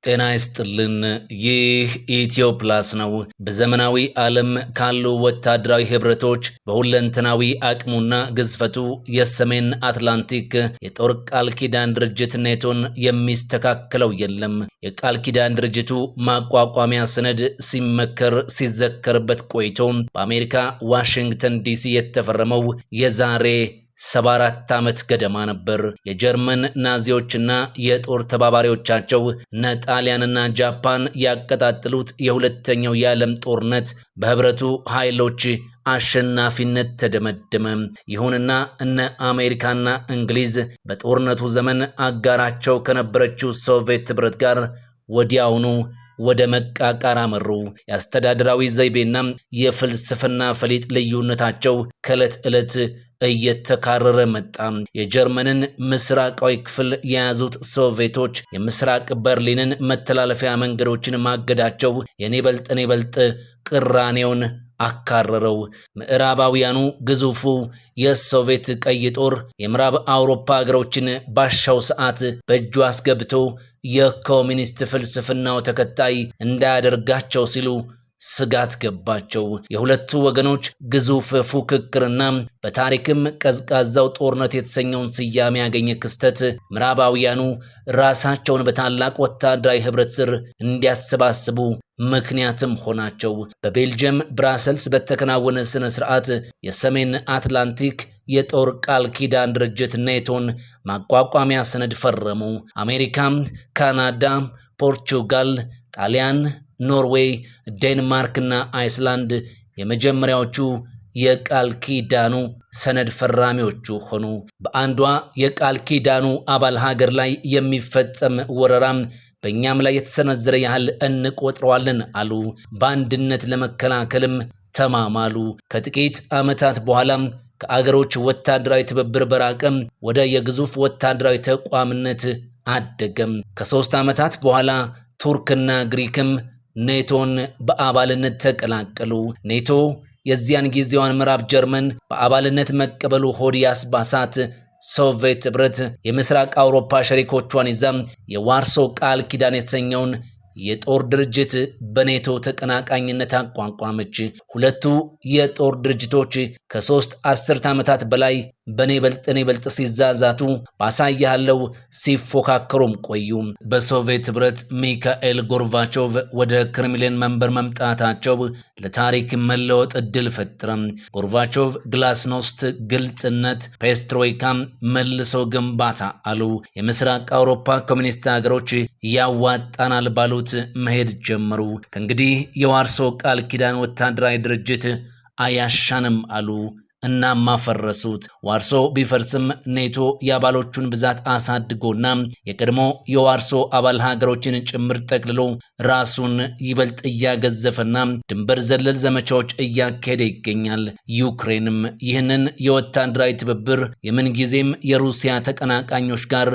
ጤና ይስጥልን። ይህ ኢትዮፕላስ ነው። በዘመናዊ ዓለም ካሉ ወታደራዊ ህብረቶች በሁለንተናዊ አቅሙና ግዝፈቱ የሰሜን አትላንቲክ የጦር ቃል ኪዳን ድርጅት ኔቶን የሚስተካከለው የለም። የቃል ኪዳን ድርጅቱ ማቋቋሚያ ሰነድ ሲመከር ሲዘከርበት ቆይቶ በአሜሪካ ዋሽንግተን ዲሲ የተፈረመው የዛሬ 74 ዓመት ገደማ ነበር። የጀርመን ናዚዎችና የጦር ተባባሪዎቻቸው እነ ጣሊያንና ጃፓን ያቀጣጠሉት የሁለተኛው የዓለም ጦርነት በህብረቱ ኃይሎች አሸናፊነት ተደመደመ። ይሁንና እነ አሜሪካና እንግሊዝ በጦርነቱ ዘመን አጋራቸው ከነበረችው ሶቪየት ህብረት ጋር ወዲያውኑ ወደ መቃቃር አመሩ። የአስተዳደራዊ ዘይቤና የፍልስፍና ፈሊጥ ልዩነታቸው ከዕለት ዕለት እየተካረረ መጣ። የጀርመንን ምስራቃዊ ክፍል የያዙት ሶቪየቶች የምስራቅ በርሊንን መተላለፊያ መንገዶችን ማገዳቸው የኔ በልጥ ቅራኔውን አካረረው። ምዕራባውያኑ ግዙፉ የሶቪየት ቀይ ጦር የምዕራብ አውሮፓ ሀገሮችን ባሻው ሰዓት በእጁ አስገብቶ የኮሚኒስት ፍልስፍናው ተከታይ እንዳያደርጋቸው ሲሉ ስጋት ገባቸው። የሁለቱ ወገኖች ግዙፍ ፉክክርና በታሪክም ቀዝቃዛው ጦርነት የተሰኘውን ስያሜ ያገኘ ክስተት ምዕራባውያኑ ራሳቸውን በታላቅ ወታደራዊ ህብረት ስር እንዲያሰባስቡ ምክንያትም ሆናቸው። በቤልጅየም ብራሰልስ በተከናወነ ስነ ስርዓት የሰሜን አትላንቲክ የጦር ቃል ኪዳን ድርጅት ኔቶን ማቋቋሚያ ሰነድ ፈረሙ። አሜሪካ፣ ካናዳ፣ ፖርቹጋል፣ ጣሊያን፣ ኖርዌይ፣ ዴንማርክ እና አይስላንድ የመጀመሪያዎቹ የቃል ኪዳኑ ሰነድ ፈራሚዎቹ ሆኑ። በአንዷ የቃል ኪዳኑ አባል ሀገር ላይ የሚፈጸም ወረራም በእኛም ላይ የተሰነዘረ ያህል እንቆጥረዋለን አሉ። በአንድነት ለመከላከልም ተማማሉ። ከጥቂት ዓመታት በኋላም ከአገሮች ወታደራዊ ትብብር በራቀም ወደ የግዙፍ ወታደራዊ ተቋምነት አደገም። ከ3 ዓመታት በኋላ ቱርክና ግሪክም ኔቶን በአባልነት ተቀላቀሉ። ኔቶ የዚያን ጊዜዋን ምዕራብ ጀርመን በአባልነት መቀበሉ ሆድ ያስባሳት ሶቪየት ህብረት የምስራቅ አውሮፓ ሸሪኮቿን ይዛ የዋርሶ ቃል ኪዳን የተሰኘውን የጦር ድርጅት በኔቶ ተቀናቃኝነት አቋቋመች። ሁለቱ የጦር ድርጅቶች ከ3 አስርት ዓመታት በላይ በኔ በልጥ ሲዛዛቱ ባሳያለው ሲፎካከሩም ቆዩ። በሶቪየት ህብረት ሚካኤል ጎርባቾቭ ወደ ክሬምሊን መንበር መምጣታቸው ለታሪክ መለወጥ እድል ፈጠረም። ጎርባቾቭ ግላስኖስት፣ ግልጽነት፣ ፔስትሮይካ፣ መልሶ ግንባታ አሉ። የምስራቅ አውሮፓ ኮሚኒስት ሀገሮች ያዋጣናል ባሉት መሄድ ጀመሩ። ከእንግዲህ የዋርሶ ቃል ኪዳን ወታደራዊ ድርጅት አያሻንም አሉ። እናም አፈረሱት። ዋርሶ ቢፈርስም ኔቶ የአባሎቹን ብዛት አሳድጎና የቀድሞ የዋርሶ አባል ሀገሮችን ጭምር ጠቅልሎ ራሱን ይበልጥ እያገዘፈና ድንበር ዘለል ዘመቻዎች እያካሄደ ይገኛል። ዩክሬንም ይህንን የወታደራዊ ትብብር የምንጊዜም የሩሲያ ተቀናቃኞች ጋር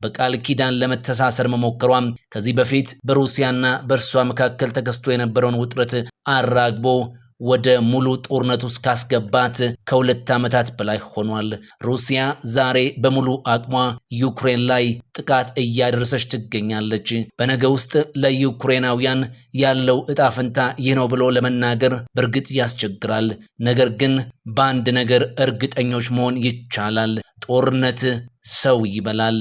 በቃል ኪዳን ለመተሳሰር መሞከሯ ከዚህ በፊት በሩሲያና በእርሷ መካከል ተከስቶ የነበረውን ውጥረት አራግቦ ወደ ሙሉ ጦርነቱ እስካስገባት ከ2 ዓመታት በላይ ሆኗል። ሩሲያ ዛሬ በሙሉ አቅሟ ዩክሬን ላይ ጥቃት እያደረሰች ትገኛለች። በነገ ውስጥ ለዩክሬናውያን ያለው እጣ ፈንታ ይህ ነው ብሎ ለመናገር በእርግጥ ያስቸግራል። ነገር ግን በአንድ ነገር እርግጠኞች መሆን ይቻላል። ጦርነት ሰው ይበላል።